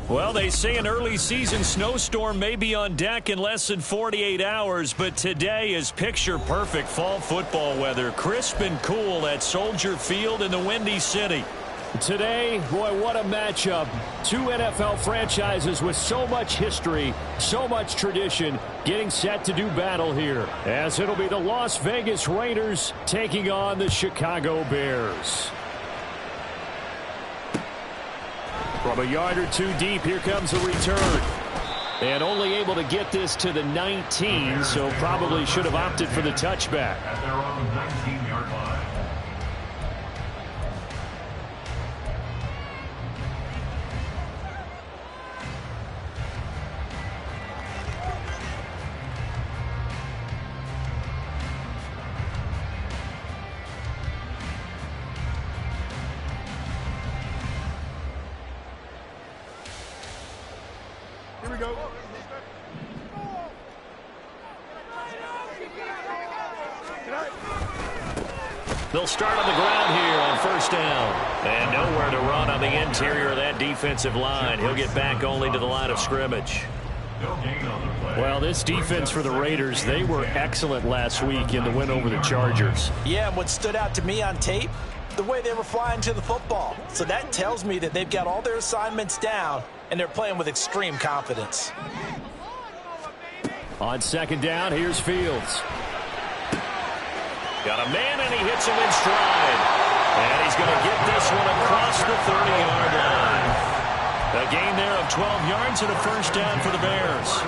Well, they say an early season snowstorm may be on deck in less than 48 hours, but today is picture-perfect fall football weather. Crisp and cool at Soldier Field in the Windy City. Today, boy, what a matchup. Two NFL franchises with so much history, so much tradition, getting set to do battle here, as it'll be the Las Vegas Raiders taking on the Chicago Bears. From a yard or two deep, here comes a return. And only able to get this to the 19, so probably should have opted for the touchback. At their own 19-yard line. Here we go. They'll start on the ground here on first down. And nowhere to run on the interior of that defensive line. He'll get back only to the line of scrimmage. Well, this defense for the Raiders, they were excellent last week in the win over the Chargers. Yeah, and what stood out to me on tape, the way they were flying to the football. So that tells me that they've got all their assignments down, and they're playing with extreme confidence. On second down, here's Fields. Got a man, and he hits him in stride. And he's going to get this one across the 30-yard line. A gain there of 12 yards and a first down for the Bears.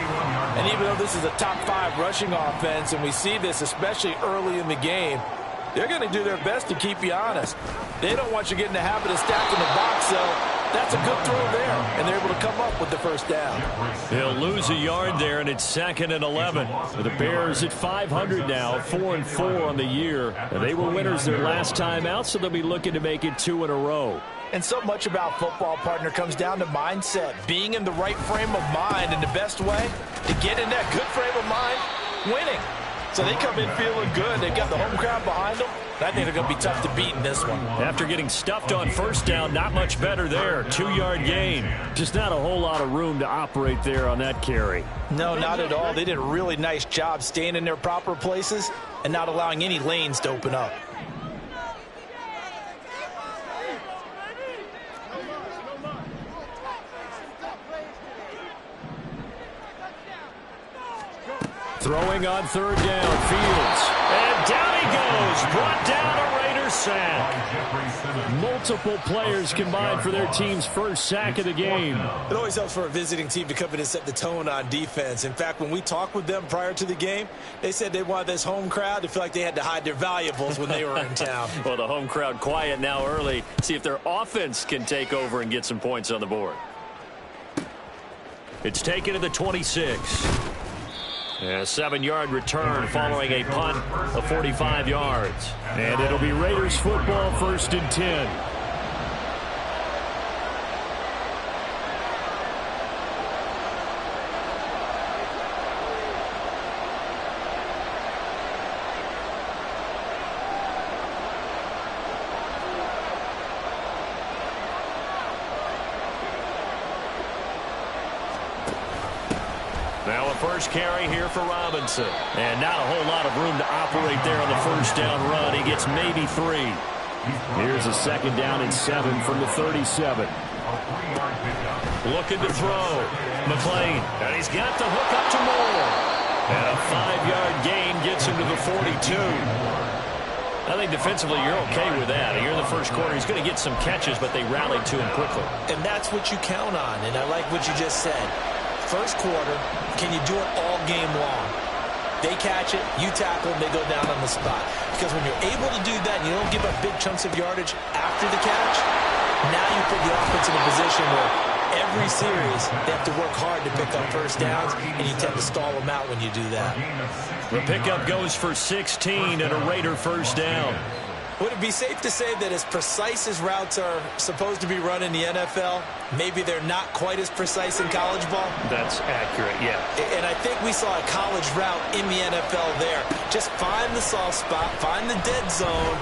And even though this is a top-5 rushing offense, and we see this especially early in the game, they're going to do their best to keep you honest. They don't want you getting the habit of stacking the box, so that's a good throw there, and they're able to come up with the first down. They'll lose a yard there, and it's 2nd and 11. The Bears at 500 now, 4-4 on the year. And they were winners their last time out, so they'll be looking to make it 2 in a row. And so much about football, partner, comes down to mindset. Being in the right frame of mind, and the best way to get in that good frame of mind, winning. So they come in feeling good. They've got the home crowd behind them. I think they're going to be tough to beat in this one. After getting stuffed on first down, not much better there. 2-yard gain. Just not a whole lot of room to operate there on that carry. No, not at all. They did a really nice job staying in their proper places and not allowing any lanes to open up. Throwing on third down, Fields. And down he goes. Brought down a Raider sack. Multiple players combined for their team's first sack of the game. It always helps for a visiting team to come in and set the tone on defense. In fact, when we talked with them prior to the game, they said they wanted this home crowd to feel like they had to hide their valuables when they were in town. Well, the home crowd quiet now early. See if their offense can take over and get some points on the board. It's taken to the 26. A 7-yard return following a punt of 45 yards. And it'll be Raiders football, 1st and 10. first carry here for Robinson. And not a whole lot of room to operate there on the first down run. He gets maybe 3. Here's a second down and 7 from the 37. Looking to throw. McLean. And he's got the hook up to Moore. And a 5-yard gain gets him to the 42. I think defensively you're okay with that. Here in the first quarter, he's going to get some catches, but they rallied to him quickly. And that's what you count on, and I like what you just said. First quarter, can you do it all game long? They catch it, you tackle, and they go down on the spot. Because when you're able to do that and you don't give up big chunks of yardage after the catch, now you put the offense in a position where every series they have to work hard to pick up first downs, and you tend to stall them out when you do that. The pickup goes for 16 and a Raider first down. Would it be safe to say that as precise as routes are supposed to be run in the NFL, maybe they're not quite as precise in college ball? That's accurate, yeah. And I think we saw a college route in the NFL there. Just find the soft spot, find the dead zone,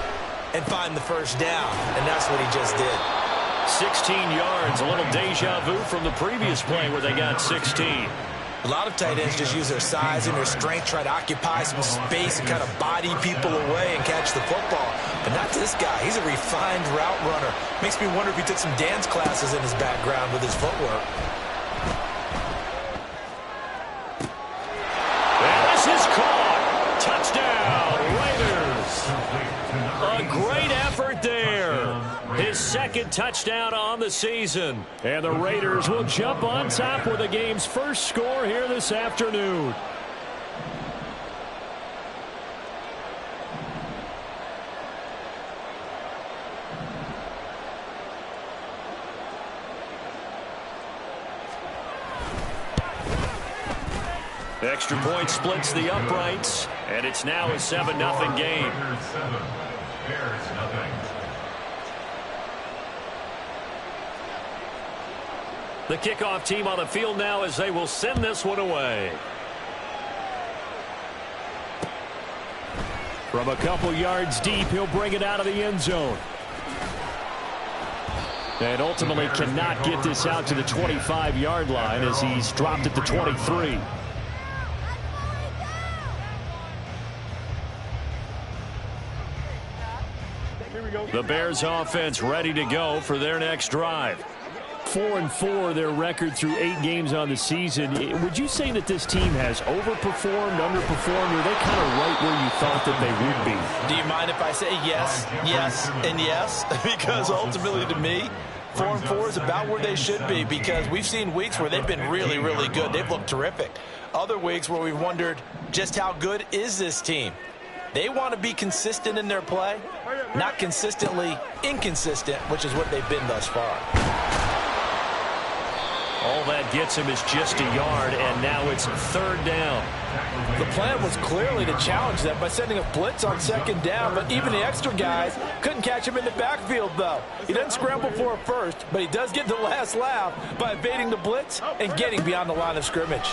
and find the first down. And that's what he just did. 16 yards, a little deja vu from the previous play where they got 16. A lot of tight ends just use their size and their strength, try to occupy some space and kind of body people away and catch the football. But not this guy. He's a refined route runner. Makes me wonder if he took some dance classes in his background with his footwork. And this is caught. Touchdown, Raiders. A great effort there. His second touchdown on the season. And the Raiders will jump on top with the game's first score here this afternoon. Extra point splits the uprights, and it's now a 7-0 game. Bears nothing. The kickoff team on the field now as they will send this one away. From a couple yards deep, he'll bring it out of the end zone. And ultimately cannot get this out to the 25-yard line as he's dropped at the 23. The Bears offense ready to go for their next drive. 4-4 their record through 8 games on the season. Would you say that this team has overperformed, underperformed, or are they kind of right where you thought that they would be? Do you mind if I say yes, yes, and yes? Because ultimately to me, 4-4 is about where they should be, because we've seen weeks where they've been really, really good. They've looked terrific. Other weeks where we've wondered just how good is this team? They want to be consistent in their play, not consistently inconsistent, which is what they've been thus far. All that gets him is just a yard, and now it's third down. The plan was clearly to challenge them by sending a blitz on second down, but even the extra guys couldn't catch him in the backfield, though. He doesn't scramble for a first, but he does get the last laugh by evading the blitz and getting beyond the line of scrimmage.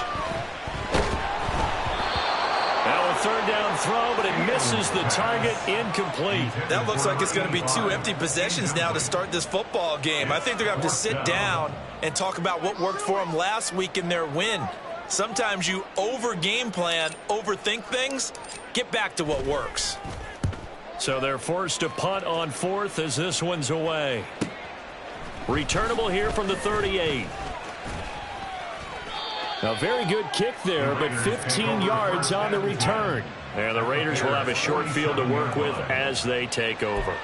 Now a third down throw, but it misses the target, incomplete. That looks like it's going to be 2 empty possessions now to start this football game. I think they're going to have to sit down and talk about what worked for them last week in their win. Sometimes you over-game plan, overthink things, get back to what works. So they're forced to punt on fourth as this one's away. Returnable here from the 38. A very good kick there, but 15 yards on the return. And the Raiders will have a short field to work with as they take over.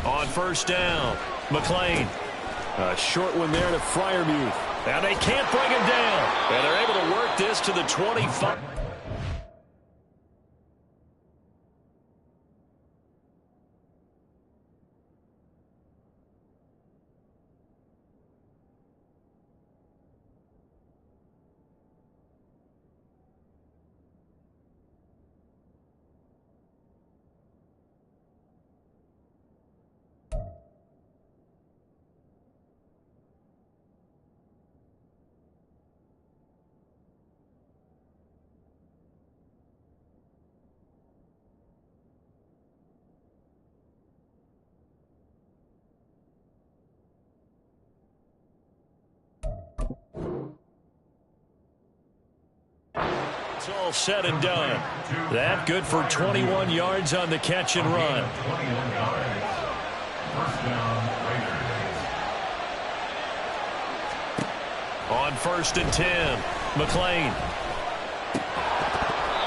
On first down, McLean. A short one there to Freiermuth. And they can't bring him down. And they're able to work this to the 25. It's all said and done. That good for 21 yards on the catch and run. 21 yards. First down, Raiders. On 1st and 10, McLean.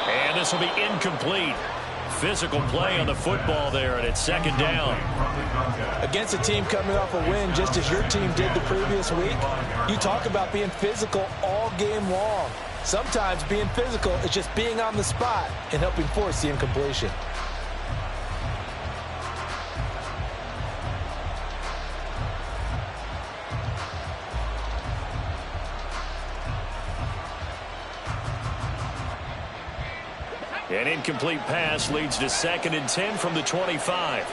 And this will be incomplete. Physical play on the football there, and it's 2nd down. Against a team coming off a win, just as your team did the previous week, you talk about being physical all game long. Sometimes being physical is just being on the spot and helping force the incompletion. An incomplete pass leads to 2nd and 10 from the 25.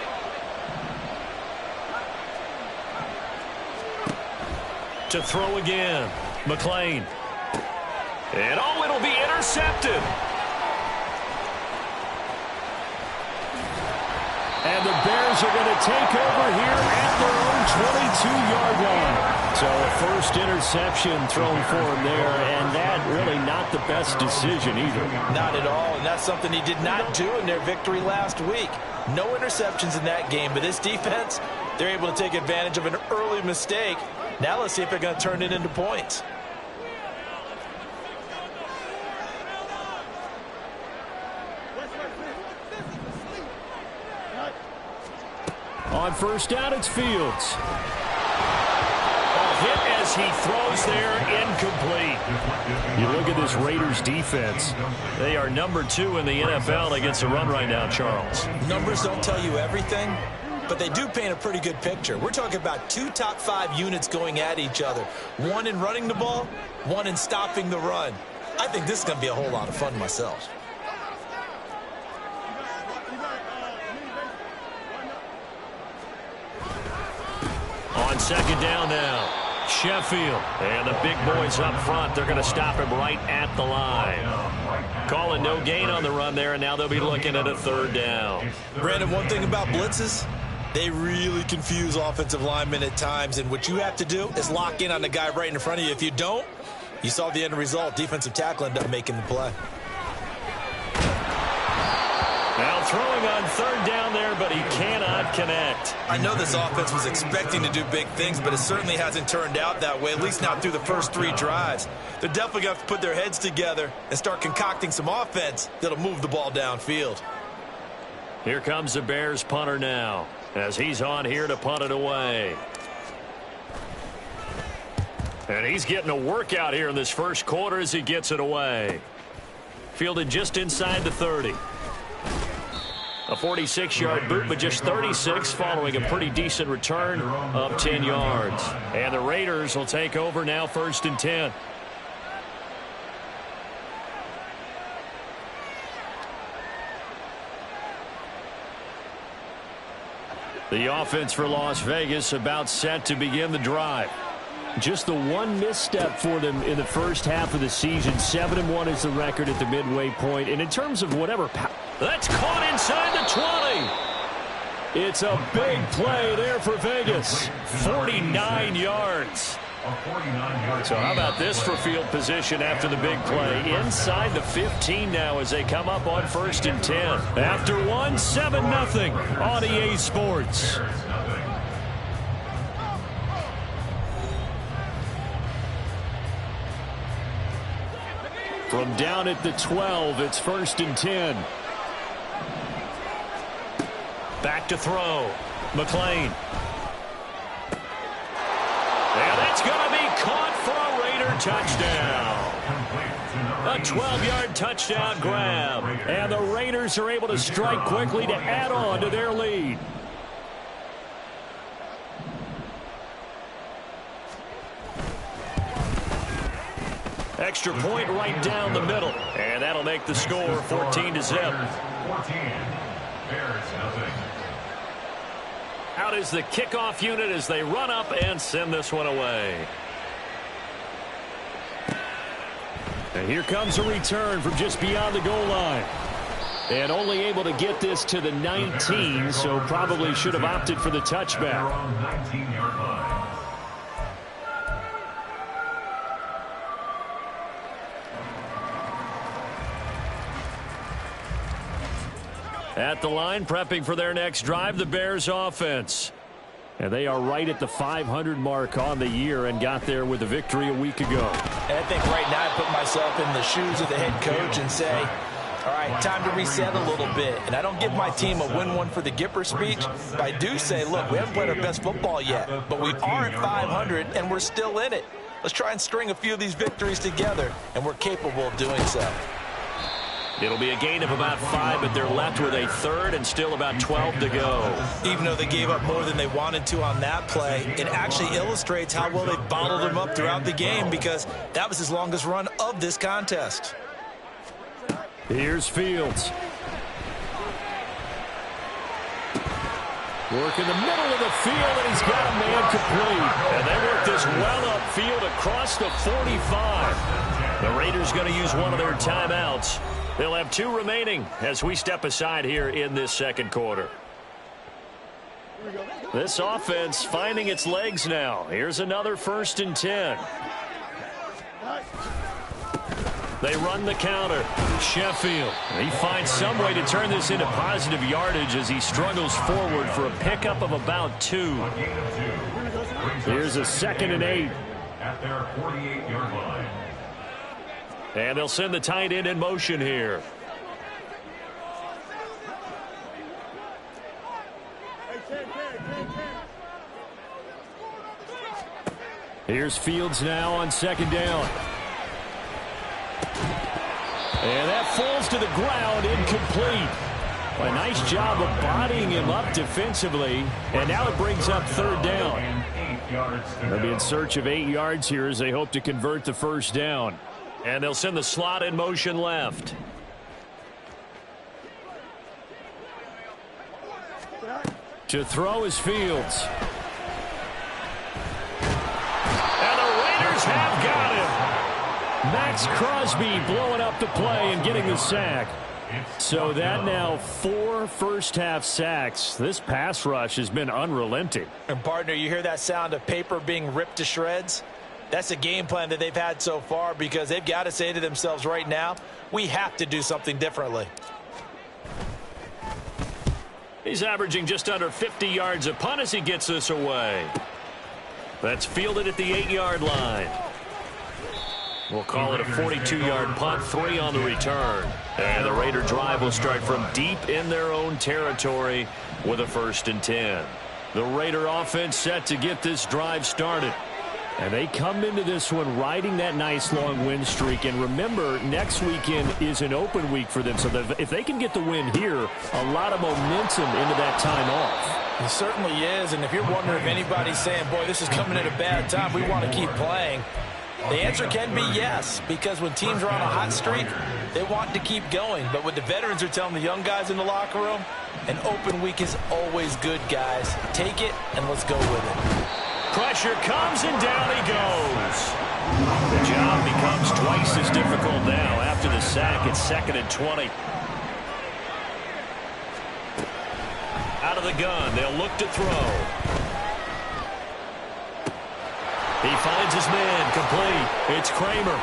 To throw again, McLean. And oh, it'll be intercepted. And the Bears are going to take over here at their own 22-yard line. So a first interception thrown for him there, and that really not the best decision either. Not at all, and that's something he did not do in their victory last week. No interceptions in that game, but this defense, they're able to take advantage of an early mistake. Now let's see if they're going to turn it into points. On 1st down, it's Fields. A hit as he throws there, incomplete. You look at this Raiders defense. They are number 2 in the NFL against the run right now, Charles. Numbers don't tell you everything, but they do paint a pretty good picture. We're talking about 2 top 5 units going at each other. One in running the ball, one in stopping the run. I think this is going to be a whole lot of fun myself. On 2nd down now, Sheffield. And the big boys up front, they're going to stop him right at the line. Calling no gain on the run there, and now they'll be looking at a 3rd down. Brandon, one thing about blitzes, they really confuse offensive linemen at times, and what you have to do is lock in on the guy right in front of you. If you don't, you saw the end result. Defensive tackle ended up making the play. Now throwing on 3rd down there, but he cannot connect. I know this offense was expecting to do big things, but it certainly hasn't turned out that way, at least not through the first 3 drives. They're definitely going to have to put their heads together and start concocting some offense that'll move the ball downfield. Here comes the Bears punter now, as he's on here to punt it away. And he's getting a workout here in this first quarter as he gets it away. Fielded just inside the 30. A 46-yard boot, but just 36 following a pretty decent return of 10 yards. And the Raiders will take over now, 1st and 10. The offense for Las Vegas about set to begin the drive. Just the one misstep for them in the first half of the season. 7-1 is the record at the midway point. And in terms of whatever... That's caught inside the 20. It's a big play there for Vegas. 49 yards. So how about this for field position after the big play? Inside the 15 now as they come up on 1st and 10. After 1, 7-0 on EA Sports. From down at the 12, it's 1st and 10. Back to throw. McLean. And that's going to be caught for a Raider touchdown. A 12-yard touchdown grab. And the Raiders are able to strike quickly to add on to their lead. Extra point right down the middle. And that'll make the score 14-0. 14. Bears nothing. Out is the kickoff unit as they run up and send this one away. And here comes a return from just beyond the goal line. And only able to get this to the 19, so probably should have opted for the touchback. 19-yard line. At the line, prepping for their next drive, the Bears offense. And they are right at the 500 mark on the year and got there with a victory a week ago. And I think right now I put myself in the shoes of the head coach and say, all right, time to reset a little bit. And I don't give my team a win one for the Gipper speech, but I do say, look, we haven't played our best football yet, but we are at 500 and we're still in it. Let's try and string a few of these victories together, and we're capable of doing so. It'll be a gain of about 5, but they're left with a third and still about 12 to go. Even though they gave up more than they wanted to on that play, it actually illustrates how well they bottled them up throughout the game because that was his longest run of this contest. Here's Fields. Work in the middle of the field, and he's got a man complete. And they work this well upfield across the 45. The Raiders going to use one of their timeouts. They'll have 2 remaining as we step aside here in this second quarter. This offense finding its legs now. Here's another 1st and 10. They run the counter. Sheffield. He finds some way to turn this into positive yardage as he struggles forward for a pickup of about 2. Here's a 2nd and 8. At their 48-yard line. And they'll send the tight end in motion here. Here's Fields now on 2nd down. And that falls to the ground, incomplete. A nice job of bodying him up defensively. And now it brings up 3rd down. They'll be in search of 8 yards here as they hope to convert the 1st down. And they'll send the slot in motion left. To throw is Fields. And the Raiders have got him. Max Crosby blowing up the play and getting the sack. So that now 4 first-half sacks. This pass rush has been unrelenting. And, partner, you hear that sound of paper being ripped to shreds? That's a game plan that they've had so far because they've got to say to themselves right now, we have to do something differently. He's averaging just under 50 yards a punt as he gets this away. That's fielded at the 8-yard line. We'll call it a 42-yard punt, 3 on the return. And the Raider drive will start from deep in their own territory with a 1st and 10. The Raider offense set to get this drive started. And they come into this one riding that nice long win streak. And remember, next weekend is an open week for them. So if they can get the win here, a lot of momentum into that time off. It certainly is. And if you're wondering if anybody's saying, boy, this is coming at a bad time, we want to keep playing, the answer can be yes, because when teams are on a hot streak, they want to keep going. But what the veterans are telling the young guys in the locker room, an open week is always good, guys. Take it, and let's go with it. Pressure comes, and down he goes. The job becomes twice as difficult now after the sack. It's 2nd and 20. Out of the gun, they'll look to throw. He finds his man, complete. It's Kramer.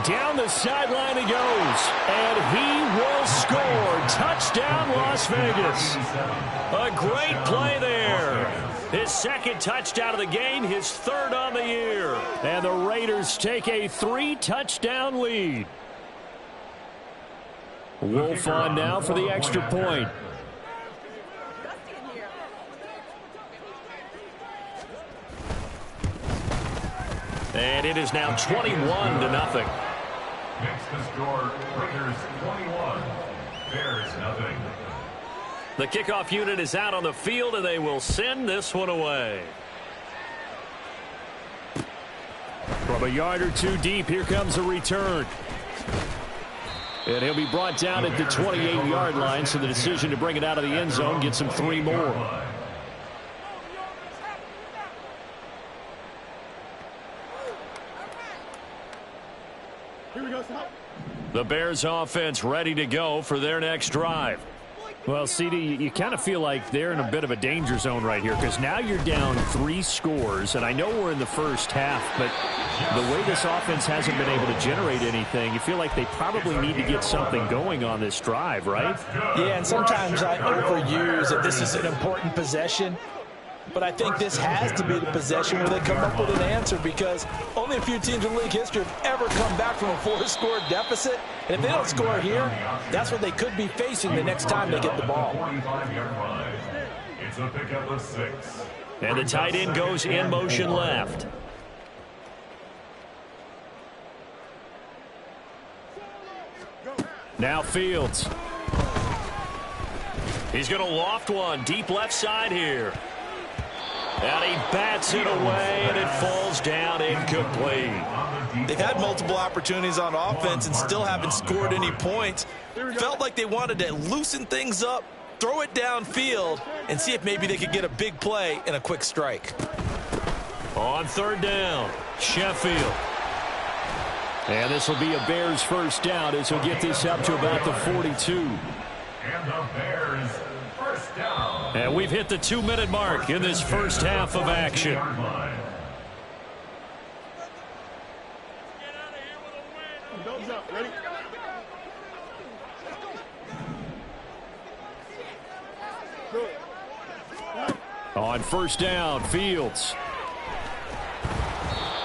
Down the sideline he goes, and he will score. Touchdown, Las Vegas. A great play there. His 2nd touchdown of the game, his 3rd on the year. And the Raiders take a 3-touchdown lead. Wolf on now for the extra point. And it is now 21-0. Makes the score Raiders 21, Bears nothing. The kickoff unit is out on the field, and they will send this one away. From a yard or 2 deep, here comes a return. And he'll be brought down at the 28-yard line, so the decision to bring it out of the end zone gets him 3 more. The Bears offense ready to go for their next drive. Well, CD, you kind of feel like they're in a bit of a danger zone right here because now you're down 3 scores, and I know we're in the first half, but the way this offense hasn't been able to generate anything, you feel like they probably need to get something going on this drive, right? Yeah, and sometimes I overuse that this is an important possession, but I think this has to be the possession where they come up with an answer because only a few teams in league history have ever come back from a 4-score deficit. And if they don't score here, that's what they could be facing the next time they get the ball. It's a pickup of 6. And the tight end goes in motion left. Now Fields. He's going to loft one deep left side here. And he bats it away, and it falls down incomplete. They've had multiple opportunities on offense and still haven't scored any points. Felt like they wanted to loosen things up, throw it downfield, and see if maybe they could get a big play and a quick strike. On 3rd down, Sheffield. And this will be a Bears first down as he'll get this up to about the 42. And the Bears first down. And we've hit the 2-minute mark in this first half of action. On 1st down, Fields.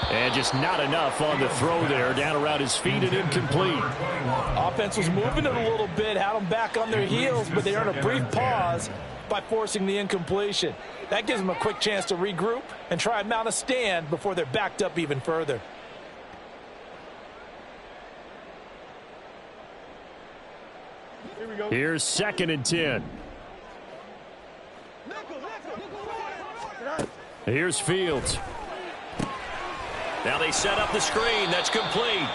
And just not enough on the throw there. Down around his feet and incomplete. Offense was moving it a little bit, had them back on their heels, but they earned a brief pause by forcing the incompletion. That gives them a quick chance to regroup and try and mount a stand before they're backed up even further. Here's 2nd and 10. Here's Fields. Now they set up the screen. That's complete.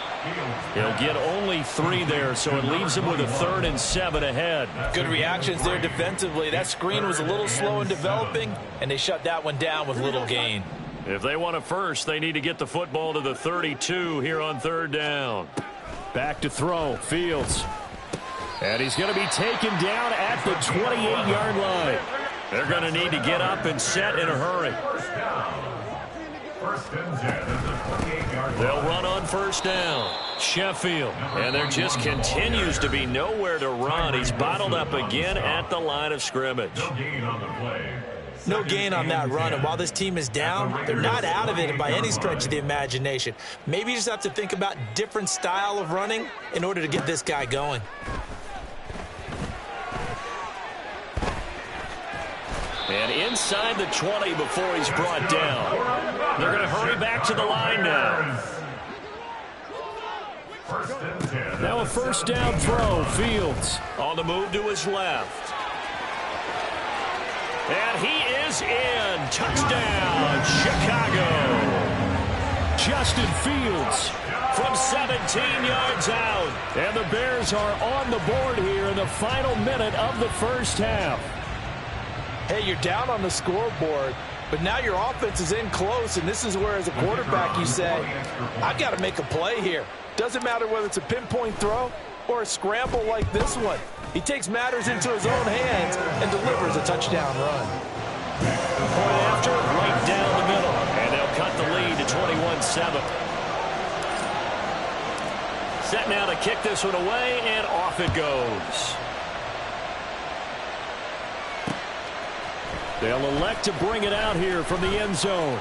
He'll get only 3 there, so it leaves him with a 3rd and 7 ahead. Good reactions there defensively. That screen was a little slow in developing, and they shut that one down with little gain. If they want a first, they need to get the football to the 32 here on 3rd down. Back to throw. Fields. And he's going to be taken down at the 28-yard line. They're going to need to get up and set in a hurry. They'll run on 1st down. Sheffield. And there just continues to be nowhere to run. He's bottled up again at the line of scrimmage. No gain on that run, and while this team is down, they're not out of it by any stretch of the imagination. Maybe you just have to think about different style of running in order to get this guy going. And inside the 20 before he's brought down. They're going to hurry back to the line now. Now a 1st down throw. Fields. On the move to his left. And he is in. Touchdown, Chicago. Justin Fields. From 17 yards out. And the Bears are on the board here in the final minute of the first half. Hey, you're down on the scoreboard, but now your offense is in close, and this is where, as a quarterback, you say, I've got to make a play here. Doesn't matter whether it's a pinpoint throw or a scramble like this one. He takes matters into his own hands and delivers a touchdown run. Point after, right down the middle. And they'll cut the lead to 21-7. Set now to kick this one away, and off it goes. They'll elect to bring it out here from the end zone.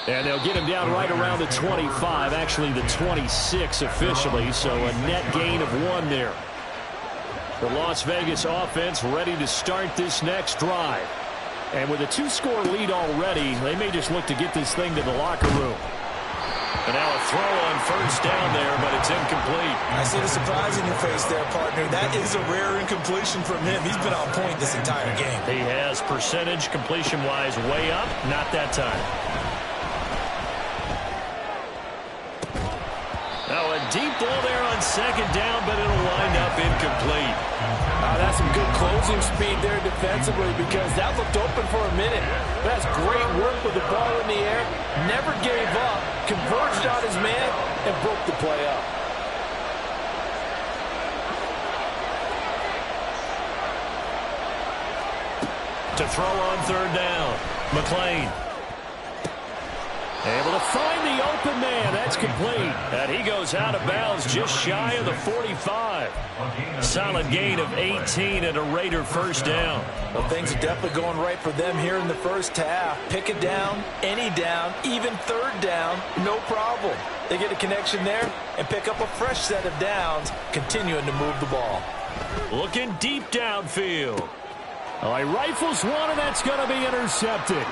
And they'll get him down right around the 25, actually the 26 officially, so a net gain of 1 there. The Las Vegas offense ready to start this next drive. And with a 2-score lead already, they may just look to get this thing to the locker room. And now a throw on 1st down there, but it's incomplete. I see the surprise in your face there, partner. That is a rare incompletion from him. He's been on point this entire game. He has percentage completion-wise way up, not that time. Now a deep ball there on 2nd down, but it'll wind up incomplete. That's some good closing speed there defensively because that looked open for a minute. That's great work with the ball in the air. Never gave up, converged on his man, and broke the play up. To throw on third down. McLean. Able to find the open man. That's complete. And he goes out of bounds just shy of the 45. Solid gain of 18 and a Raider first down. Well, things are definitely going right for them here in the first half. Pick it down, any down, even third down, no problem. They get a connection there and pick up a fresh set of downs, continuing to move the ball. Looking deep downfield. All right, rifles one, and that's going to be intercepted.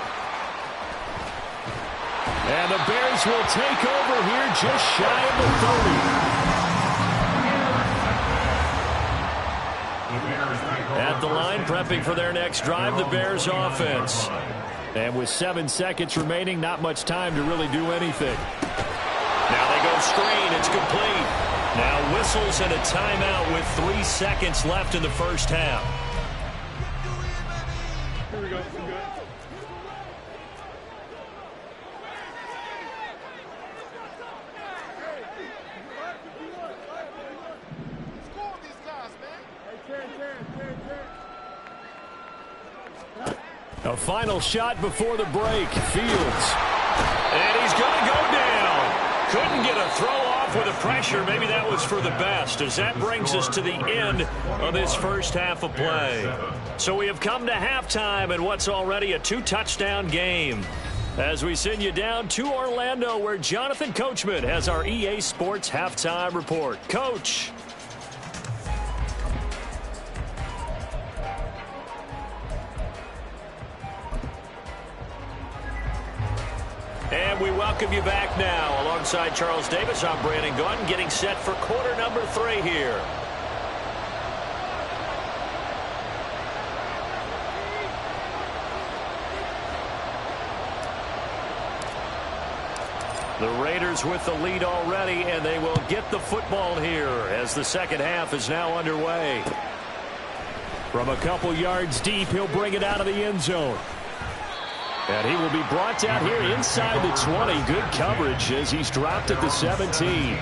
And the Bears will take over here just shy of the 30. At the line, prepping for their next drive, the Bears offense. And with 7 seconds remaining, not much time to really do anything. Now they go screen. It's complete. Now whistles and a timeout with 3 seconds left in the first half. Here we go. A final shot before the break. Fields. And he's going to go down. Couldn't get a throw off with the pressure. Maybe that was for the best, as that brings us to the end of this first half of play. So we have come to halftime in what's already a 2-touchdown game, as we send you down to Orlando, where Jonathan Coachman has our EA Sports halftime report. Coach. And we welcome you back now. Alongside Charles Davis, I'm Brandon Gaudin, getting set for quarter number 3 here. The Raiders with the lead already, and they will get the football here as the second half is now underway. From a couple yards deep, he'll bring it out of the end zone. And he will be brought down here inside the 20. Good coverage as he's dropped at the 17.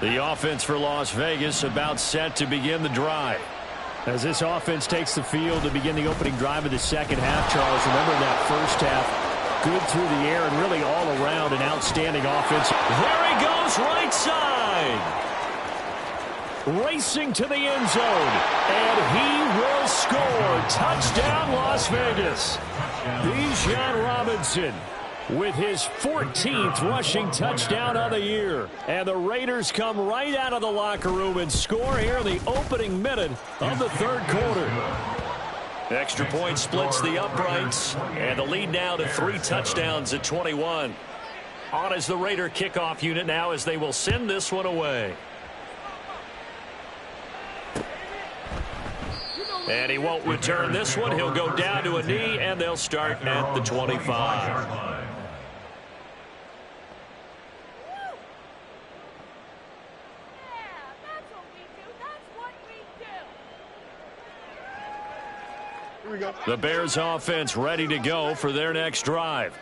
The offense for Las Vegas about set to begin the drive. As this offense takes the field to begin the opening drive of the second half, Charles, remember in that first half, good through the air and really all around an outstanding offense. There he goes, right side. Racing to the end zone, and he will score. Touchdown, Las Vegas. Bijan Robinson with his 14th rushing touchdown of the year. And the Raiders come right out of the locker room and score here in the opening minute of the third quarter. Extra point splits the uprights, and the lead now to 3 touchdowns at 21. On is the Raider kickoff unit now as they will send this one away. And he won't return this one. He'll go down to a knee, and they'll start at the 25. The Bears offense ready to go for their next drive.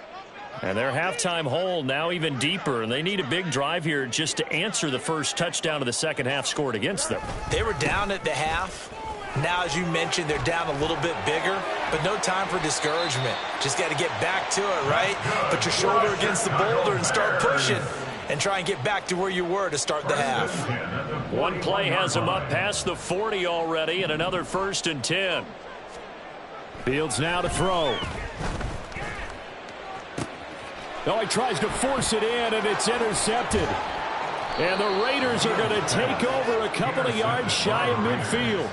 And their halftime hole now even deeper, and they need a big drive here just to answer the first touchdown of the second half scored against them. They were down at the half. Now, as you mentioned, they're down a little bit bigger, but no time for discouragement. Just got to get back to it, right? Put your shoulder against the boulder and start pushing and try and get back to where you were to start the half. One play has him up past the 40 already, and another 1st and 10. Fields now to throw. Oh, he tries to force it in, and it's intercepted. And the Raiders are going to take over a couple of yards shy of midfield.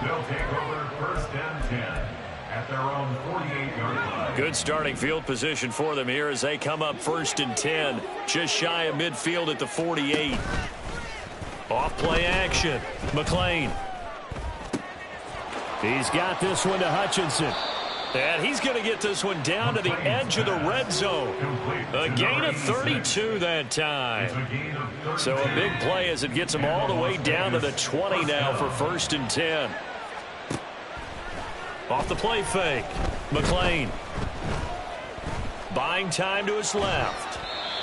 They'll take over 1st and 10 at their own 48-yard line. Good starting field position for them here as they come up 1st and 10, just shy of midfield at the 48. Off play action. McLean. He's got this one to Hutchinson. And he's going to get this one down to the edge of the red zone. A gain of 32 that time. So a big play as it gets him all the way down to the 20 now for 1st and 10. Off the play fake. McLean. Buying time to his left.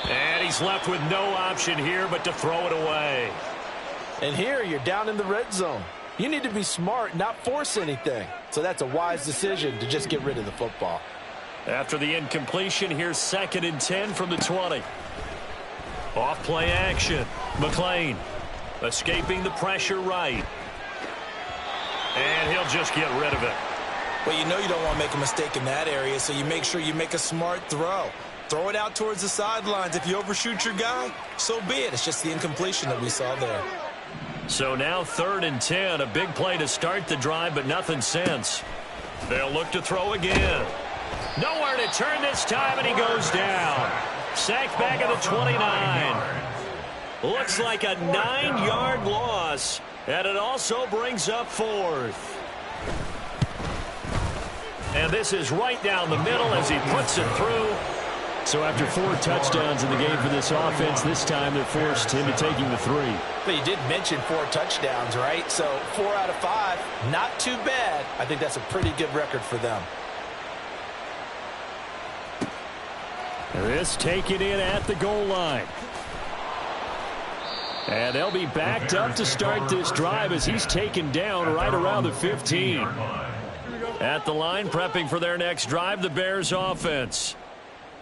And he's left with no option here but to throw it away. And here you're down in the red zone. You need to be smart, not force anything. So that's a wise decision to just get rid of the football. After the incompletion, here's 2nd and 10 from the 20. Off play action. McLean escaping the pressure right. And he'll just get rid of it. Well, you know you don't want to make a mistake in that area, so you make sure you make a smart throw. Throw it out towards the sidelines. If you overshoot your guy, so be it. It's just the incompletion that we saw there. So now 3rd and 10, a big play to start the drive, but nothing since. They'll look to throw again. Nowhere to turn this time, and he goes down. Sacked back at the 29. Looks like a 9-yard loss, and it also brings up 4th. And this is right down the middle as he puts it through. So after 4 touchdowns in the game for this offense, this time they're forced into taking the 3. But you did mention 4 touchdowns, right? So 4 out of 5, not too bad. I think that's a pretty good record for them. This taken in at the goal line. And they'll be backed up to start this drive as he's taken down right around the 15. At the line, prepping for their next drive, the Bears offense.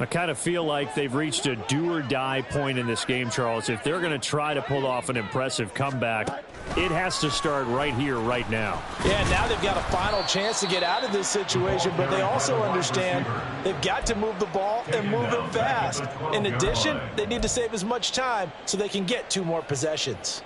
I kind of feel like they've reached a do-or-die point in this game, Charles. If they're going to try to pull off an impressive comeback, it has to start right here, right now. Yeah, now they've got a final chance to get out of this situation, but they also understand they've got to move the ball and move it fast. In addition, they need to save as much time so they can get 2 more possessions.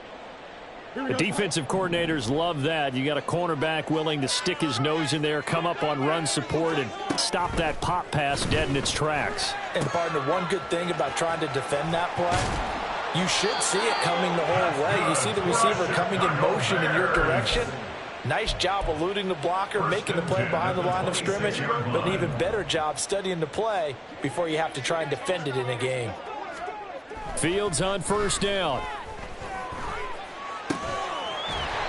The defensive coordinators love that. You got a cornerback willing to stick his nose in there, come up on run support, and stop that pop pass dead in its tracks. And, partner, one good thing about trying to defend that play, you should see it coming the whole way. You see the receiver coming in motion in your direction. Nice job eluding the blocker, making the play behind the line of scrimmage, but an even better job studying the play before you have to try and defend it in a game. Fields on 1st down.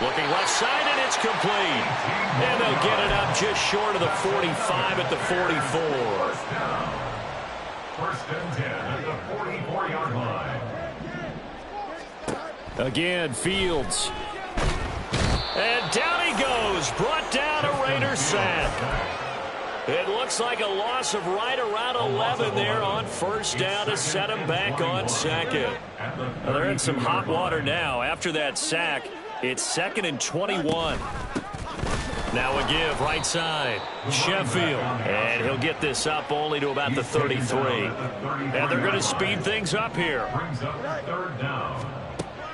Looking left side, and it's complete. And they'll get it up just short of the 45 at the 44. 1st and 10 at the 44-yard line. Again, Fields. And down he goes. Brought down a Raider sack. It looks like a loss of right around 11 there on 1st down to set him back on 2nd. Well, they're in some hot water now. After that sack, it's 2nd and 21. Now a give right side. Sheffield. And he'll get this up only to about the 33. And they're going to speed things up here.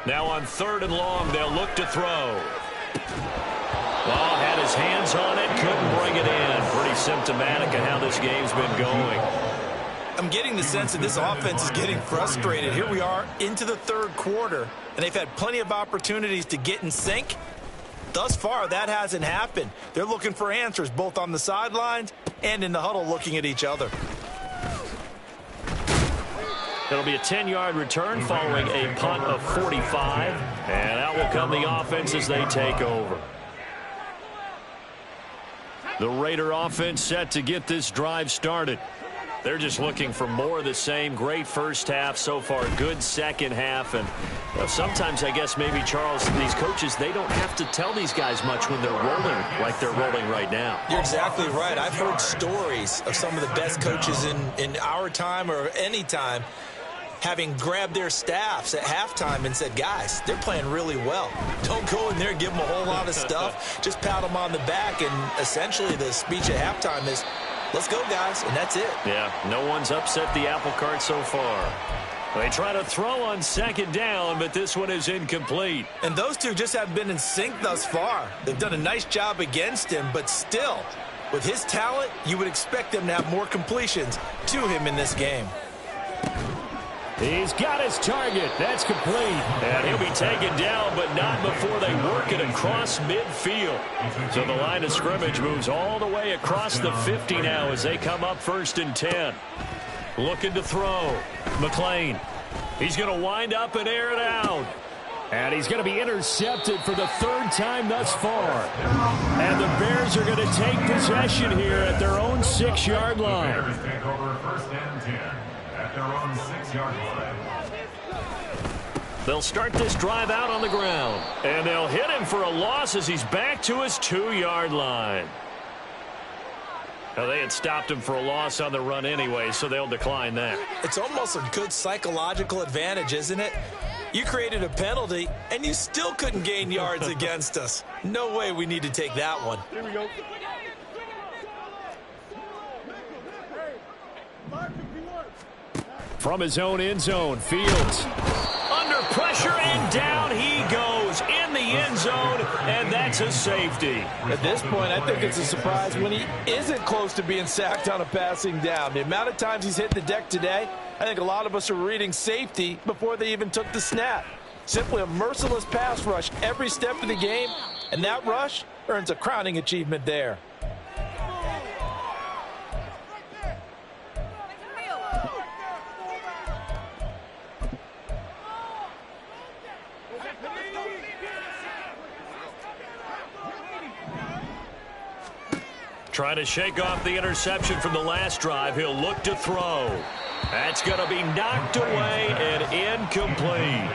Now on 3rd and long, they'll look to throw. Well, had his hands on it, couldn't bring it in. Pretty symptomatic of how this game's been going. I'm getting the sense that this offense is getting frustrated. Here we are into the 3rd quarter, and they've had plenty of opportunities to get in sync. Thus far, that hasn't happened. They're looking for answers both on the sidelines and in the huddle looking at each other. It'll be a 10-yard return following a punt of 45. And out will come the offense as they take over. The Raider offense set to get this drive started. They're just looking for more of the same. Great first half so far. Good second half. And sometimes, I guess, maybe, Charles, these coaches, they don't have to tell these guys much when they're rolling like they're rolling right now. You're exactly right. I've heard stories of some of the best coaches in our time or any time having grabbed their staffs at halftime and said, guys, they're playing really well. Don't go in there and give them a whole lot of stuff. Just pat them on the back. And essentially the speech at halftime is, let's go, guys, and that's it. Yeah, no one's upset the apple cart so far. They try to throw on 2nd down, but this one is incomplete. And those two just haven't been in sync thus far. They've done a nice job against him, but still, with his talent, you would expect them to have more completions to him in this game. He's got his target. That's complete. And he'll be taken down, but not before they work it across midfield. So the line of scrimmage moves all the way across the 50 now as they come up 1st and 10. Looking to throw. McLean. He's going to wind up and air it out. And he's going to be intercepted for the third time thus far. And the Bears are going to take possession here at their own 6-yard line. The Bears take over 1st and 10 at their own 6-yard line. They'll start this drive out on the ground. And they'll hit him for a loss as he's back to his 2-yard line. Now, they had stopped him for a loss on the run anyway, so they'll decline that. It's almost a good psychological advantage, isn't it? You created a penalty, and you still couldn't gain yards against us. No way we need to take that one. Here we go. From his own end zone, Fields. Under pressure, and down he goes in the end zone, and that's a safety. At this point, I think it's a surprise when he isn't close to being sacked on a passing down. The amount of times he's hit the deck today, I think a lot of us are reading safety before they even took the snap. Simply a merciless pass rush every step of the game, and that rush earns a crowning achievement there. Trying to shake off the interception from the last drive. He'll look to throw. That's going to be knocked away and incomplete.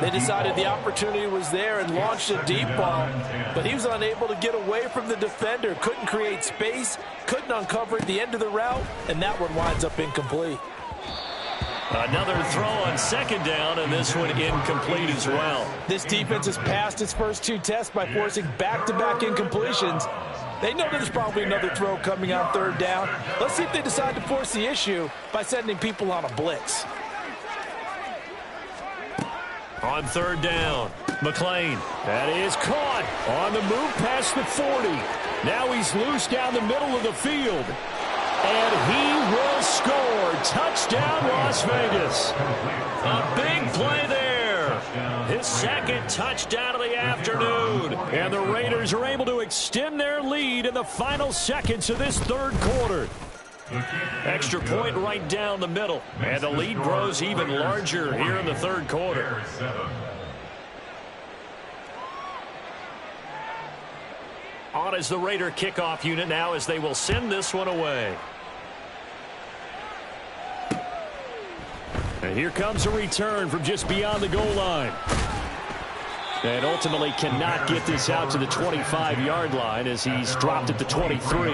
They decided the opportunity was there and launched a deep ball, but he was unable to get away from the defender, couldn't create space, couldn't uncover at the end of the route, and that one winds up incomplete. Another throw on 2nd down, and this one incomplete as well. This defense has passed its first 2 tests by forcing back-to-back incompletions. They know there's probably another throw coming on 3rd down. Let's see if they decide to force the issue by sending people on a blitz. On 3rd down, McLean. That is caught on the move past the 40. Now he's loose down the middle of the field. And he will score. Touchdown, Las Vegas. A big play there. His 2nd touchdown of the afternoon. And the Raiders are able to extend their lead in the final seconds of this 3rd quarter. Extra point right down the middle. And the lead grows even larger here in the 3rd quarter. On is the Raider kickoff unit now as they will send this one away. And here comes a return from just beyond the goal line. And ultimately cannot get this out to the 25-yard line as he's dropped at the 23.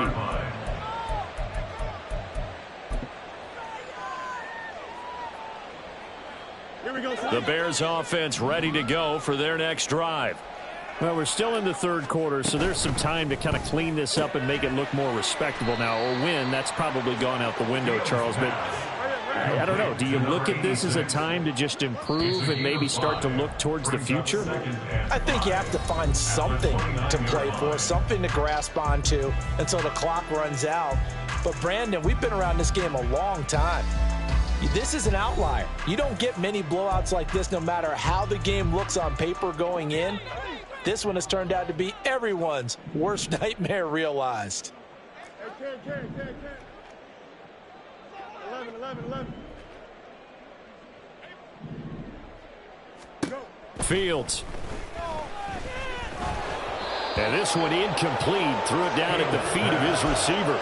The Bears offense ready to go for their next drive. Well, we're still in the 3rd quarter, so there's some time to kind of clean this up and make it look more respectable now. A win, that's probably gone out the window, Charles, but I don't know. Do you look at this as a time to just improve and maybe start to look towards the future? I think you have to find something to play for, something to grasp onto until the clock runs out. But, Brandon, we've been around this game a long time. This is an outlier. You don't get many blowouts like this no matter how the game looks on paper going in. This one has turned out to be everyone's worst nightmare realized. 11. Fields. And this one incomplete. Threw it down at the feet of his receiver.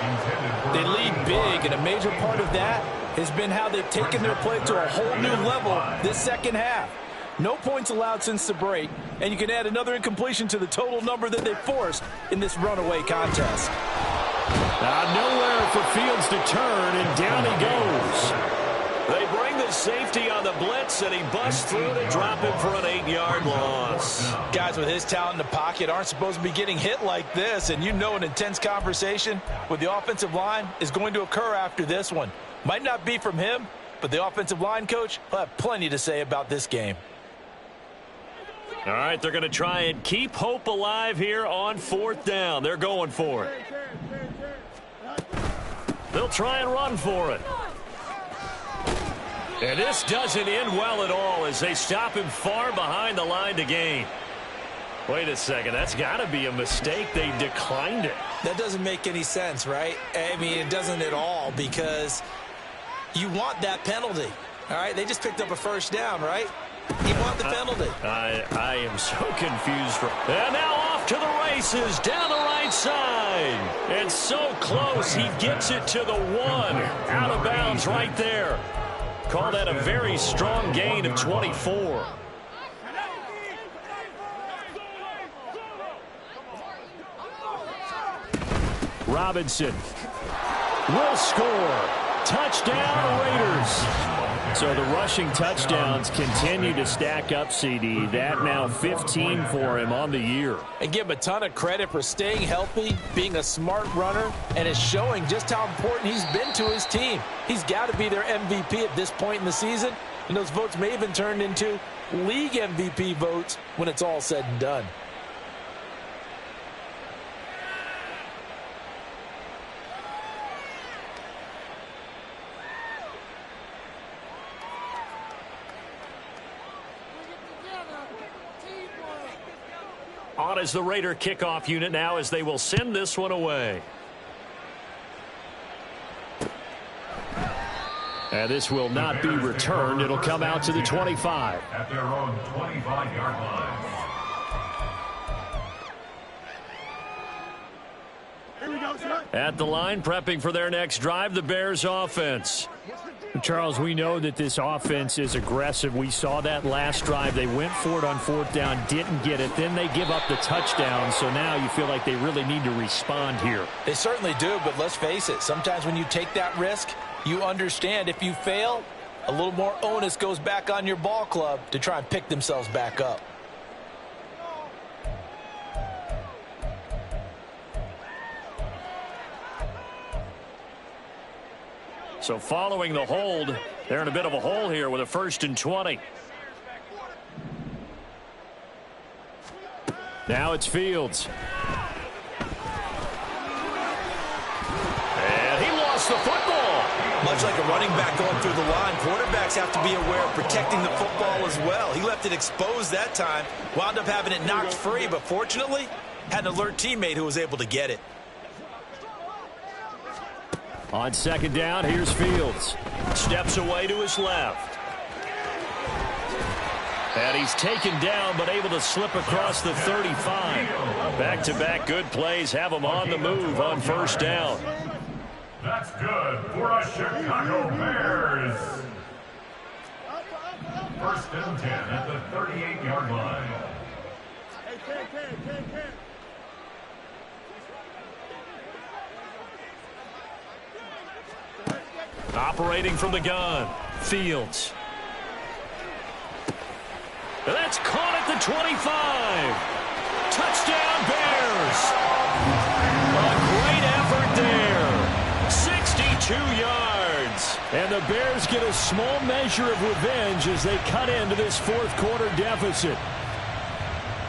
They lead big, and a major part of that has been how they've taken their play to a whole new level this 2nd half. No points allowed since the break, and you can add another incompletion to the total number that they forced in this runaway contest. Nowhere for Fields to turn, and down he goes. They bring the safety on the blitz, and he busts through to drop him for an 8-yard loss. Guys with his talent in the pocket aren't supposed to be getting hit like this, and you know an intense conversation with the offensive line is going to occur after this one. Might not be from him, but the offensive line coach will have plenty to say about this game. All right, they're going to try and keep hope alive here on 4th down. They're going for it. They'll try and run for it. And this doesn't end well at all as they stop him far behind the line to gain. Wait a second, that's got to be a mistake. They declined it. That doesn't make any sense, right? I mean, it doesn't at all because you want that penalty. All right, they just picked up a 1st down, right? He wanted the penalty. I am so confused. And now off to the races down the right side. It's so close. He gets it to the 1. Out of bounds right there. Call that a very strong gain of 24. Robinson will score. Touchdown, Raiders. So the rushing touchdowns continue to stack up, CD. That now 15 for him on the year. And give him a ton of credit for staying healthy, being a smart runner, and is showing just how important he's been to his team. He's got to be their MVP at this point in the season, and those votes may even turn into league MVP votes when it's all said and done. On is the Raider kickoff unit now as they will send this one away. And this will not be returned. It'll come out to the 25. At their own 25-yard line. At the line, prepping for their next drive, the Bears offense. Charles, we know that this offense is aggressive. We saw that last drive. They went for it on 4th down, didn't get it. Then they give up the touchdown. So now you feel like they really need to respond here. They certainly do, but let's face it. Sometimes when you take that risk, you understand if you fail, a little more onus goes back on your ball club to try and pick themselves back up. So following the hold, they're in a bit of a hole here with a 1st and 20. Now it's Fields. And he lost the football. Much like a running back going through the line, quarterbacks have to be aware of protecting the football as well. He left it exposed that time, wound up having it knocked free, but fortunately had an alert teammate who was able to get it. On 2nd down, here's Fields. Steps away to his left. And he's taken down, but able to slip across the 35. Back-to-back good plays have him on the move on 1st down. That's good for us Chicago Bears. 1st and 10 at the 38-yard line. Operating from the gun, Fields. That's caught at the 25. Touchdown, Bears. A great effort there. 62 yards. And the Bears get a small measure of revenge as they cut into this 4th quarter deficit.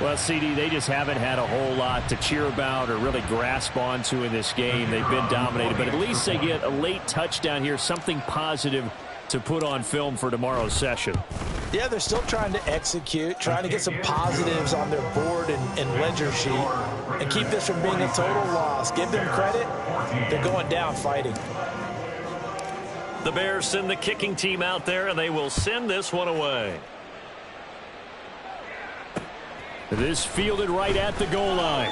Well, CD, they just haven't had a whole lot to cheer about or really grasp onto in this game. They've been dominated, but at least they get a late touchdown here, something positive to put on film for tomorrow's session. Yeah, they're still trying to execute, trying to get some positives on their board and ledger sheet and keep this from being a total loss. Give them credit. They're going down fighting. The Bears send the kicking team out there, and they will send this one away. This fielded right at the goal line.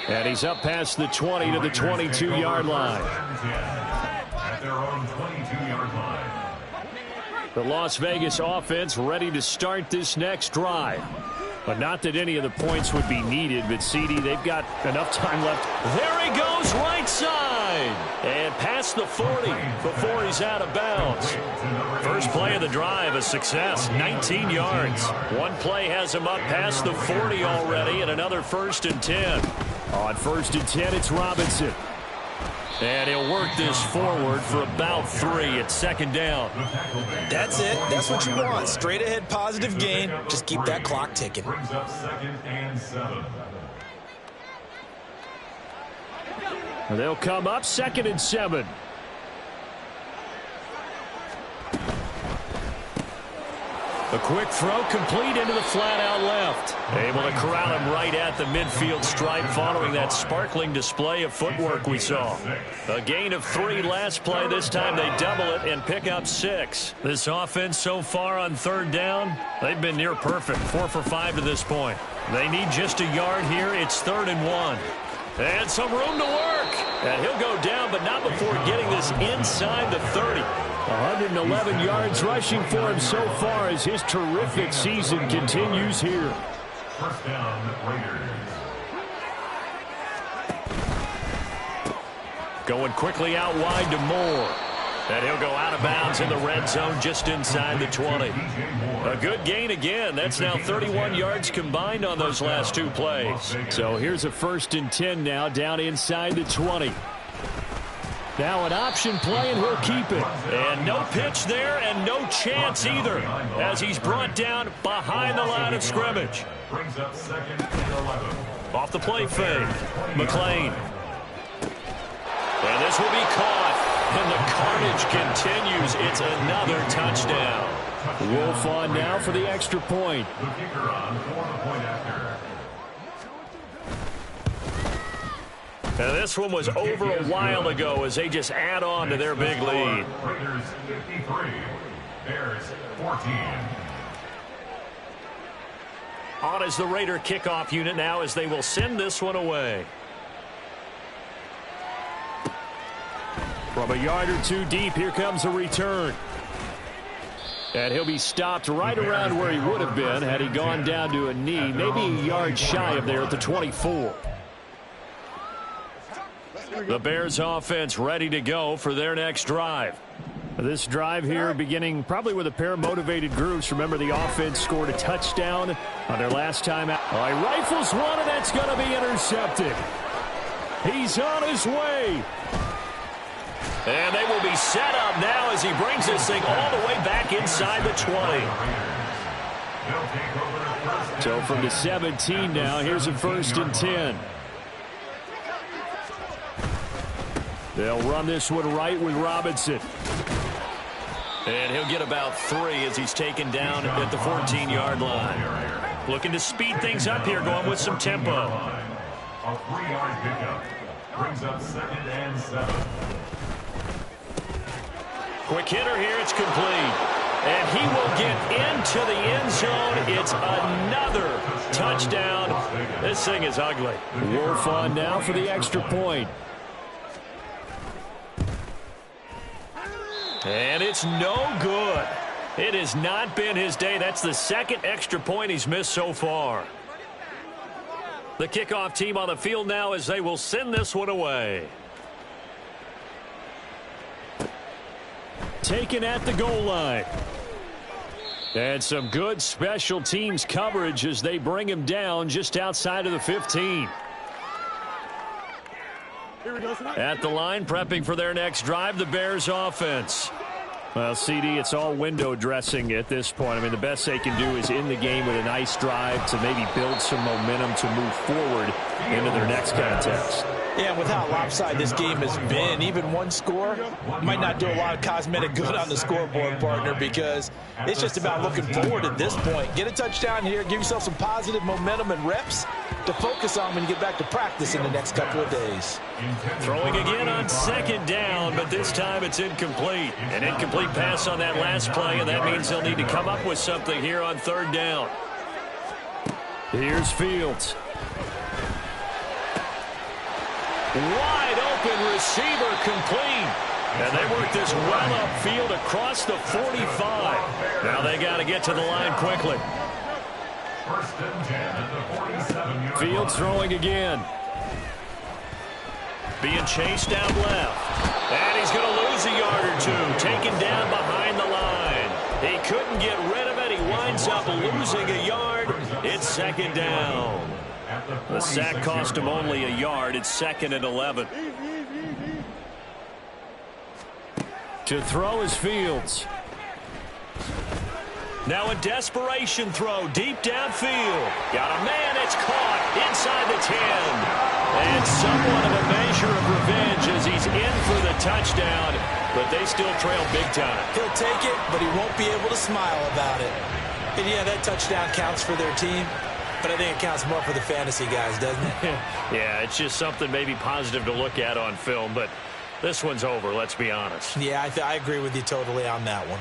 And he's up past the 20 to the 22-yard line. At their own 22-yard line. The Las Vegas offense ready to start this next drive. But not that any of the points would be needed, but CD, they've got enough time left. There he goes right side. And past the 40 before he's out of bounds. First play of the drive, a success, 19 yards. One play has him up past the 40 already, and another 1st and 10. On 1st and 10, it's Robinson. And he'll work this forward for about 3 at 2nd down. That's it. That's what you want. Straight ahead positive gain. Just keep that clock ticking. Brings up 2nd and 7. They'll come up 2nd and 7. A quick throw complete into the flat out left. Able to corral him right at the midfield stripe following that sparkling display of footwork we saw. A gain of 3 last play. This time they double it and pick up 6. This offense so far on third down, they've been near perfect. 4 for 5 to this point. They need just a yard here. It's 3rd and 1. And some room to work. And he'll go down, but not before getting this inside the 30. 111 yards rushing for him so far as his terrific season continues here. First down, Raiders. Going quickly out wide to Moore. And he'll go out of bounds in the red zone just inside the 20. A good gain again. That's now 31 yards combined on those last 2 plays. So here's a 1st and 10 now down inside the 20. Now an option play, and he'll keep it. And no pitch there and no chance either as he's brought down behind the line of scrimmage. Brings up 2nd and 11. Off the play fake. McLean. And this will be caught. And the carnage continues. It's another touchdown. Wolf on now for the extra point. The kicker on for the point after. And this one was over a while ago as they just add on to their big lead. Raiders 53, Bears 14. On is the Raider kickoff unit now as they will send this one away. From a yard or 2 deep, here comes a return. And he'll be stopped right around where he would have been had he gone down to a knee, maybe a yard shy of there at the 24. The Bears offense ready to go for their next drive. This drive here beginning probably with a pair of motivated groups. Remember, the offense scored a touchdown on their last time out. All right, rifles one, and that's going to be intercepted. He's on his way. And they will be set up now as he brings this thing all the way back inside the 20. So from the 17 now, here's a 1st and 10. They'll run this one right with Robinson. And he'll get about 3 as he's taken down at the 14-yard line. Looking to speed things up here, going with some tempo. A 3-yard pickup. Brings up 2nd and 7. Quick hitter here, it's complete. And he will get into the end zone. It's another touchdown. This thing is ugly. Wolf on now for the extra point. And it's no good. It has not been his day. That's the 2nd extra point he's missed so far. The kickoff team on the field now as they will send this one away. Taken at the goal line. And some good special teams coverage as they bring him down just outside of the 15. At the line, prepping for their next drive, the Bears offense. Well, CD, it's all window dressing at this point. I mean, the best they can do is in the game with a nice drive to maybe build some momentum to move forward into their next contest. Yeah, with how lopsided this game has been, even one score might not do a lot of cosmetic good on the scoreboard, partner, because it's just about looking forward at this point. Get a touchdown here, give yourself some positive momentum and reps to focus on when you get back to practice in the next couple of days. Throwing again on 2nd down, but this time it's incomplete. An incomplete pass on that last play, and that means they'll need to come up with something here on 3rd down. Here's Fields. Wide open receiver complete. And they work this well upfield across the 45. Now they got to get to the line quickly. 1st and 10 at the 47-yard Fields throwing again. Being chased out left. And he's going to lose a yard or 2. Taken down behind the line. He couldn't get rid of it. He winds up losing a yard. It's 2nd down. The sack cost him only a yard. It's 2nd and 11. To throw is Fields. Now a desperation throw deep downfield. Got a man. It's caught inside the 10. And somewhat of a measure of revenge as he's in for the touchdown. But they still trail big time. He'll take it, but he won't be able to smile about it. And yeah, that touchdown counts for their team, but I think it counts more for the fantasy guys, doesn't it? Yeah, it's just something maybe positive to look at on film, but this one's over, let's be honest. Yeah, I agree with you totally on that one.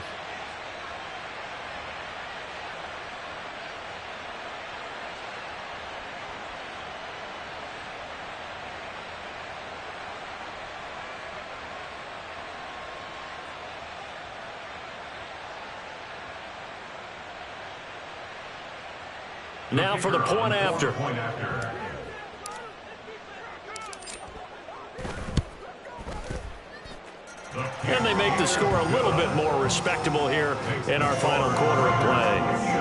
Now for the point after. And they make the score a little bit more respectable here in our final quarter of play.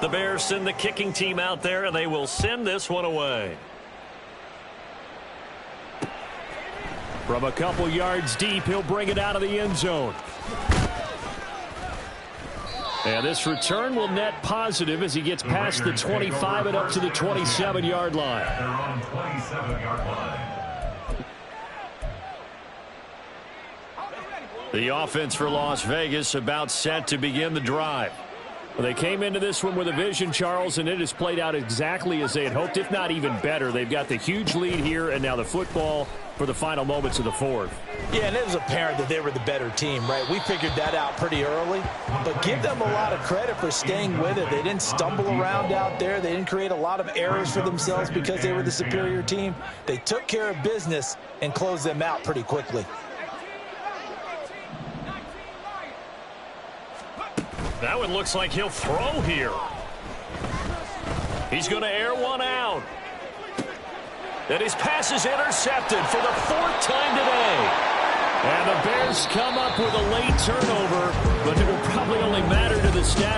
The Bears send the kicking team out there, and they will send this one away. From a couple yards deep, he'll bring it out of the end zone. And this return will net positive as he gets past the 25 and up to the 27-yard line. At their own 27-yard line. The offense for Las Vegas about set to begin the drive. Well, they came into this one with a vision, Charles, and it has played out exactly as they had hoped, if not even better. They've got the huge lead here, and now the football for the final moments of the fourth. Yeah, and it was apparent that they were the better team, right? We figured that out pretty early, but give them a lot of credit for staying with it. They didn't stumble around out there. They didn't create a lot of errors for themselves because they were the superior team. They took care of business and closed them out pretty quickly. That one looks like he'll throw here. He's going to air one out. And his pass is intercepted for the fourth time today. And the Bears come up with a late turnover, but it will probably only matter to the stat.